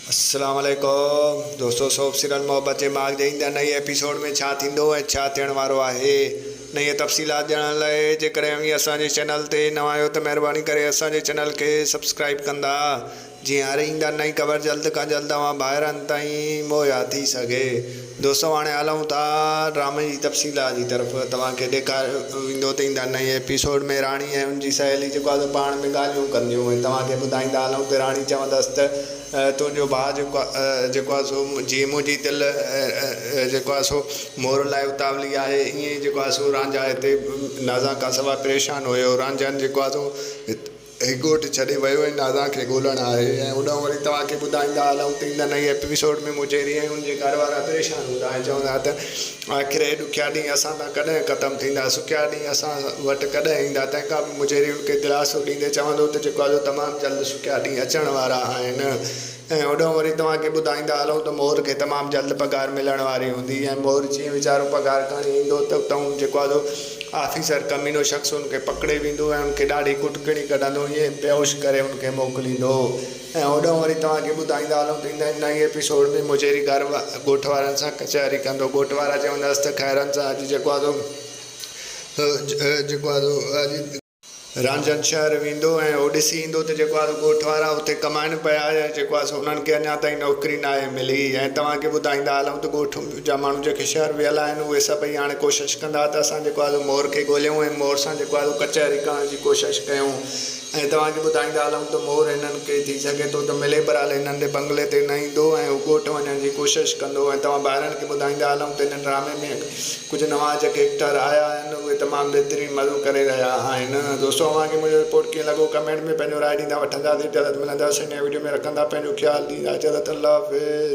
अस्सलाम वालेकुम दोस्तों, सोप सीरियल मोहब्बत जे माग जे ईंदड़ नई एपिसोड में छा थींदो ऐं छा थियण वारो आहे। नई तफ़सीलात ॼाणण लाइ जेकॾहिं अव्हीं असांजे चैनल ते नवां आहियो त महिरबानी करे असांजे चैनल खे सब्सक्राइब कंदा, जीअं हर ईंदड़ नई ख़बर जल्द खां जल्द तव्हां ॿाहिरनि ताईं मुहैया थी सघे। दोस्तों, हाणे हलूं था ड्रामे जी तफ़सीलात जी तरफ़। तव्हांखे ॾेखारियो वेंदो त ईंदड़ नई एपिसोड में राणी ऐं हुनजी सहेली जेको आहे पाण में ॻाल्हियूं कंदियूं ऐं तव्हांखे ॿुधाईंदा हलूं त राणी चवंदसि त तुंहिंजो भाउ जेको आहे सो जीअं मुंहिंजी दिलि जेको आहे सो मोर लाइ उतावली आहे, ईअं ई जेको आहे सो रांझा हिते नाज़ा खां सवाइ परेशान हुयो। रांझनि जेको आहे सो हिकु ॻोठु छॾे वियो ऐं नाज़ा खे ॻोल्हणु आहे। ऐं उॾां वरी तव्हांखे ॿुधाईंदा हलूं त ईंदड़ नई एपिसोड में मुजेरी ऐं हुनजे घर वारा परेशान हूंदा ऐं चवंदा त आख़िर हे ॾुखिया ॾींहं असां सां कॾहिं ख़तमु थींदा, सुखिया ॾींहं असां वटि कॾहिं ईंदा। तंहिंखां बि मुजेरी हुनखे दिलासो ॾींदे चवंदो त जेको आहे तमामु जल्द सुखिया ॾींहं अचण वारा आहिनि। ऐं होॾां वरी तव्हांखे ॿुधाईंदा हलूं त मोर खे तमामु जल्द पघार मिलण वारी हूंदी ऐं मोर जीअं वीचारो पघार खणी ईंदो त उतां जेको आहे ऑफिसर कमीनो शख़्स हुनखे पकिड़े वेंदो ऐं हुनखे ॾाढी कुटकिणी कढंदो, ईअं बेहोश करे हुनखे मोकिलींदो। ऐं होॾां वरी तव्हांखे ॿुधाईंदा हलूं त ईंदड़ नई एपिसोड में मुजेरी ॻोठ वारनि सां कचहरी कंदो। ॻोठ वारा चवंदसि त ख़ैरनि सां अॼु जेको आहे अॼु रांझनि शहर वेंदो ऐं उहो ॾिसी ईंदो त जेको आहे ॻोठ वारा हुते कमाइनि पिया ऐं जेको आहे सो हुननि खे अञा ताईं नौकिरी न आहे मिली। ऐं तव्हांखे ॿुधाईंदा हलूं त ॻोठ जा माण्हू जेके शहर वियल आहिनि उहे सभई हाणे कोशिशि कंदा त असां जेको आहे मोर खे ॻोल्हियूं ऐं मोर सां जेको आहे कचहरी करण जी कोशिशि कयूं। ऐं तव्हांखे ॿुधाईंदा हलूं त मोर हिननि खे थी सघे थो त मिले पर हाल हिननि जे बंगले ते न ईंदो ऐं हू ॻोठु वञण जी कोशिशि कंदो। ऐं तव्हां ॿारनि खे ॿुधाईंदा हलूं त हिन ड्रामे में कुझु नवां जेके एक्टर आया आहिनि उहे तमामु बहितरीनु मज़ो करे रहिया आहिनि। दोस्तों, तव्हांखे मुंहिंजो रिपोर्ट कीअं लॻो कमेंट में पंहिंजो राय ॾींदा वठंदासीं। जल्द मिलंदासीं नए वीडियो में। रखंदा पंहिंजो ख़्यालु, ॾींदा इजाज़त। अल्लाह हाफ़िज़।